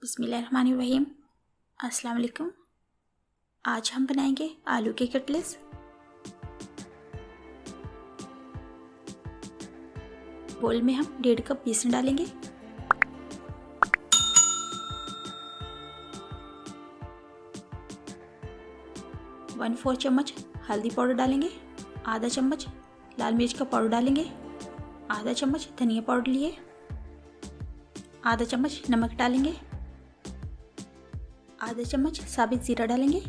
बिस्मिल्लाहिर्रहमानिर्रहीम। अस्सलाम वालेकुम। आज हम बनाएंगे आलू के कटलेट्स। बोल में हम 1.5 कप बेसन डालेंगे, वन 4 चम्मच हल्दी पाउडर डालेंगे, आधा चम्मच लाल मिर्च का पाउडर डालेंगे, आधा चम्मच धनिया पाउडर लिए, आधा चम्मच नमक डालेंगे, आधा चम्मच साबित ज़ीरा डालेंगे,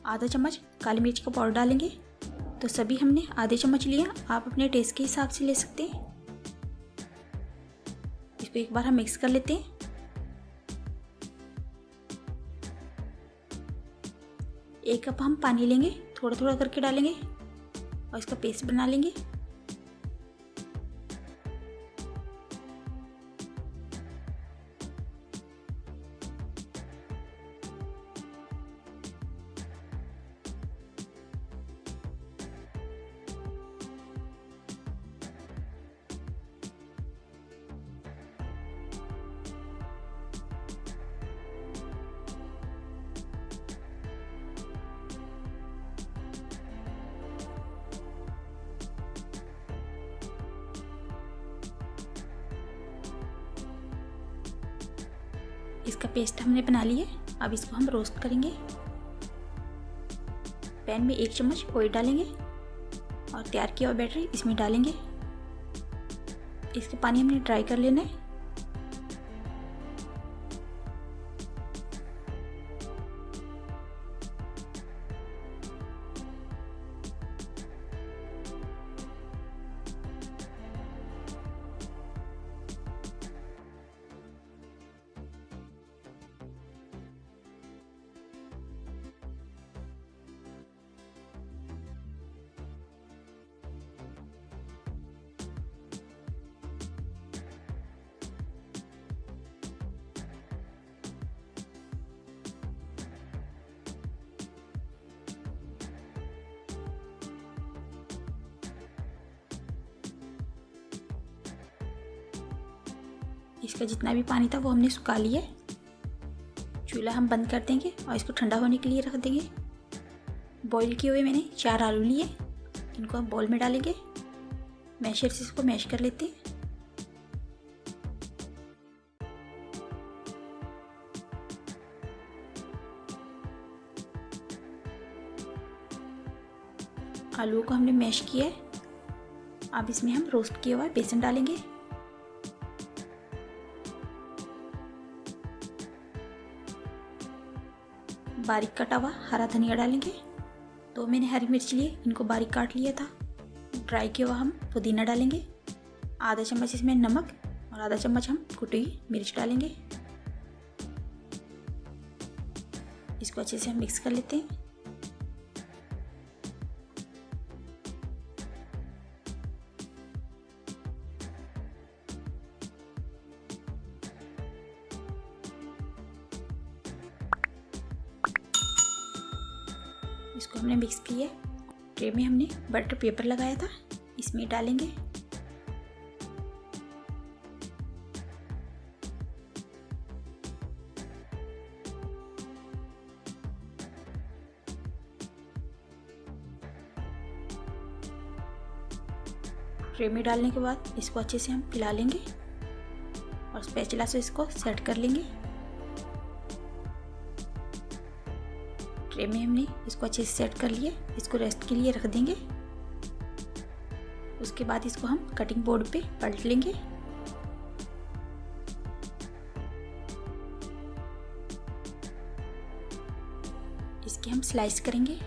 आधा चम्मच काली मिर्च का पाउडर डालेंगे। तो सभी हमने आधे चम्मच लिया, आप अपने टेस्ट के हिसाब से ले सकते हैं। इसको एक बार हम मिक्स कर लेते हैं। एक कप हम पानी लेंगे, थोड़ा थोड़ा करके डालेंगे और इसका पेस्ट बना लेंगे। इसका पेस्ट हमने बना लिया। अब इसको हम रोस्ट करेंगे। पैन में 1 चम्मच ऑयल डालेंगे और तैयार किया हुआ बैटर इसमें डालेंगे। इसके पानी हमने ड्राई कर लेना है। इसका जितना भी पानी था वो हमने सुखा लिया। चूल्हा हम बंद कर देंगे और इसको ठंडा होने के लिए रख देंगे। बॉईल किए हुए मैंने 4 आलू लिए, इनको हम बॉल में डालेंगे। मैशर से इसको मैश कर लेते हैं। आलू को हमने मैश किया है। अब इसमें हम रोस्ट किया हुआ बेसन डालेंगे। बारीक कटा हुआ हरा धनिया डालेंगे। तो मैंने हरी मिर्च लिए, इनको बारीक काट लिया था। ड्राई किया हुआ हम पुदीना डालेंगे। आधा चम्मच इसमें नमक और आधा चम्मच हम कुटी हुई मिर्च डालेंगे। इसको अच्छे से हम मिक्स कर लेते हैं। इसको हमने मिक्स किया। ट्रे में हमने बटर पेपर लगाया था, इसमें डालेंगे। ट्रे में डालने के बाद इसको अच्छे से हम फैला लेंगे और स्पैचुला से इसको सेट कर लेंगे। ट्रे में हमने इसको अच्छे से सेट कर लिया। इसको रेस्ट के लिए रख देंगे। उसके बाद इसको हम कटिंग बोर्ड पे पलट लेंगे। इसके हम स्लाइस करेंगे।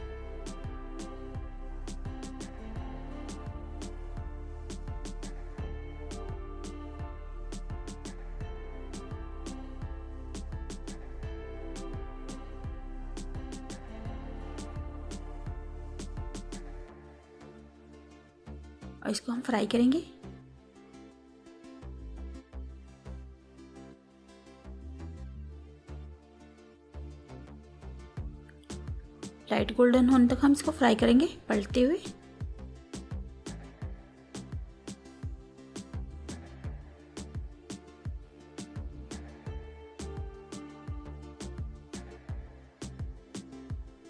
और इसको हम फ्राई करेंगे। लाइट गोल्डन होने तक हम इसको फ्राई करेंगे पलटते हुए।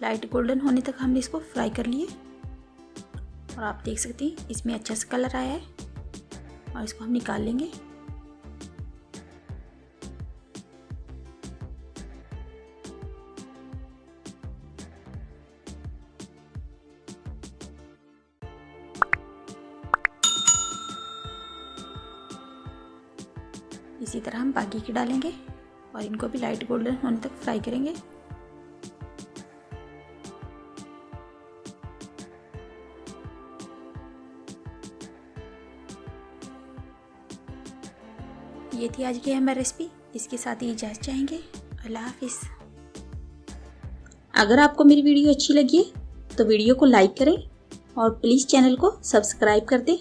लाइट गोल्डन होने तक हमने इसको फ्राई कर लिए और आप देख सकते हैं इसमें अच्छा सा कलर आया है और इसको हम निकाल लेंगे। इसी तरह हम बाकी के डालेंगे और इनको भी लाइट गोल्डन होने तक फ्राई करेंगे। ये थी आज की हमारी रेसिपी। इसके साथ ही इजाज़त चाहेंगे। अल्लाह हाफिज़। अगर आपको मेरी वीडियो अच्छी लगी है तो वीडियो को लाइक करें और प्लीज़ चैनल को सब्सक्राइब कर दें